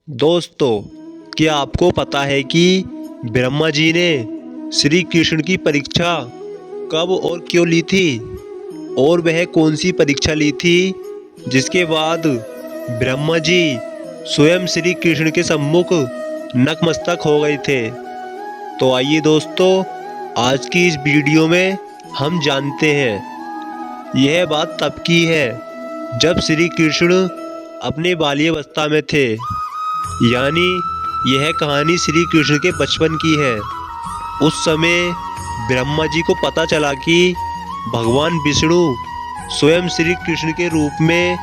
दोस्तों, क्या आपको पता है कि ब्रह्मा जी ने श्री कृष्ण की परीक्षा कब और क्यों ली थी? और वह कौन सी परीक्षा ली थी जिसके बाद ब्रह्मा जी स्वयं श्री कृष्ण के सम्मुख नतमस्तक हो गए थे? तो आइए दोस्तों, आज की इस वीडियो में हम जानते हैं। यह बात तब की है जब श्री कृष्ण अपने बाल्यावस्था में थे, यानी यह कहानी श्री कृष्ण के बचपन की है। उस समय ब्रह्मा जी को पता चला कि भगवान विष्णु स्वयं श्री कृष्ण के रूप में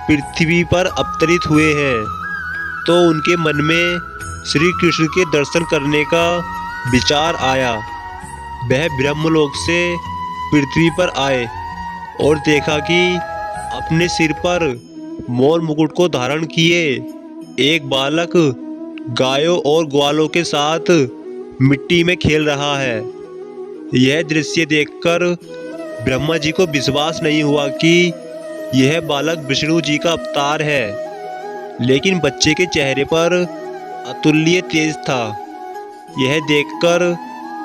पृथ्वी पर अवतरित हुए हैं, तो उनके मन में श्री कृष्ण के दर्शन करने का विचार आया। वह ब्रह्मलोक से पृथ्वी पर आए और देखा कि अपने सिर पर मोर मुकुट को धारण किए एक बालक गायों और ग्वालों के साथ मिट्टी में खेल रहा है। यह दृश्य देखकर ब्रह्मा जी को विश्वास नहीं हुआ कि यह बालक विष्णु जी का अवतार है, लेकिन बच्चे के चेहरे पर अतुल्य तेज था। यह देखकर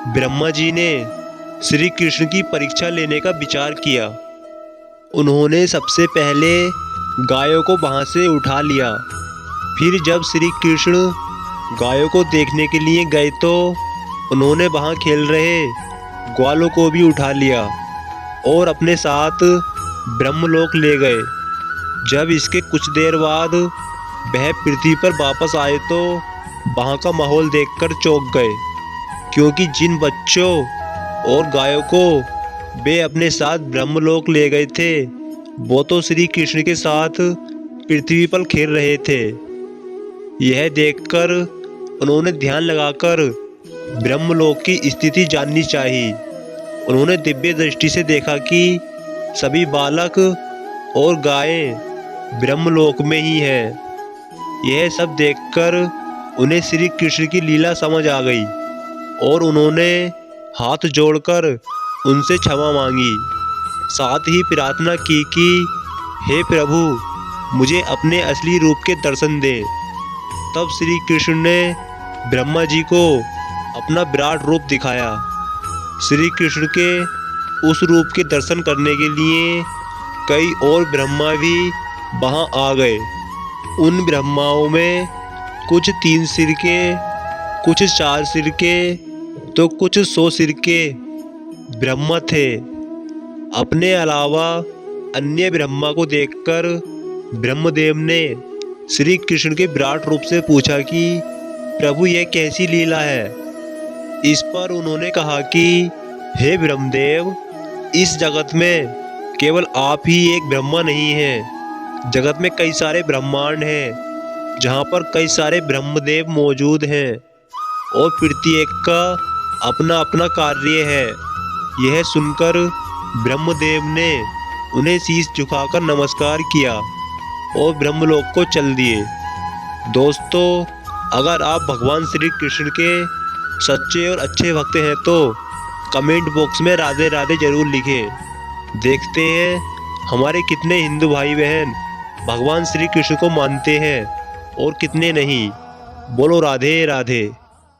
ब्रह्मा जी ने श्री कृष्ण की परीक्षा लेने का विचार किया। उन्होंने सबसे पहले गायों को वहां से उठा लिया। फिर जब श्री कृष्ण गायों को देखने के लिए गए तो उन्होंने वहां खेल रहे ग्वालों को भी उठा लिया और अपने साथ ब्रह्मलोक ले गए। जब इसके कुछ देर बाद वह पृथ्वी पर वापस आए तो वहां का माहौल देखकर चौंक गए, क्योंकि जिन बच्चों और गायों को वे अपने साथ ब्रह्मलोक ले गए थे, वो तो श्री कृष्ण के साथ पृथ्वी पर खेल रहे थे। यह देखकर उन्होंने ध्यान लगाकर ब्रह्मलोक की स्थिति जाननी चाहिए। उन्होंने दिव्य दृष्टि से देखा कि सभी बालक और गायें ब्रह्मलोक में ही हैं। यह सब देखकर उन्हें श्री कृष्ण की लीला समझ आ गई और उन्होंने हाथ जोड़कर उनसे क्षमा मांगी। साथ ही प्रार्थना की कि हे प्रभु, मुझे अपने असली रूप के दर्शन दें। तब श्री कृष्ण ने ब्रह्मा जी को अपना विराट रूप दिखाया। श्री कृष्ण के उस रूप के दर्शन करने के लिए कई और ब्रह्मा भी वहां आ गए। उन ब्रह्माओं में कुछ 3 सिर के, कुछ 4 सिर के, तो कुछ 100 सिर के ब्रह्मा थे। अपने अलावा अन्य ब्रह्मा को देखकर ब्रह्मदेव ने श्री कृष्ण के विराट रूप से पूछा कि प्रभु, यह कैसी लीला है? इस पर उन्होंने कहा कि हे ब्रह्मदेव, इस जगत में केवल आप ही एक ब्रह्मा नहीं हैं। जगत में कई सारे ब्रह्मांड हैं, जहाँ पर कई सारे ब्रह्मदेव मौजूद हैं और प्रत्येक का अपना अपना कार्य है। यह सुनकर ब्रह्मदेव ने उन्हें शीश झुकाकर नमस्कार किया और ब्रह्मलोक को चल दिए। दोस्तों, अगर आप भगवान श्री कृष्ण के सच्चे और अच्छे भक्त हैं तो कमेंट बॉक्स में राधे राधे जरूर लिखें। देखते हैं हमारे कितने हिंदू भाई बहन भगवान श्री कृष्ण को मानते हैं और कितने नहीं। बोलो राधे राधे।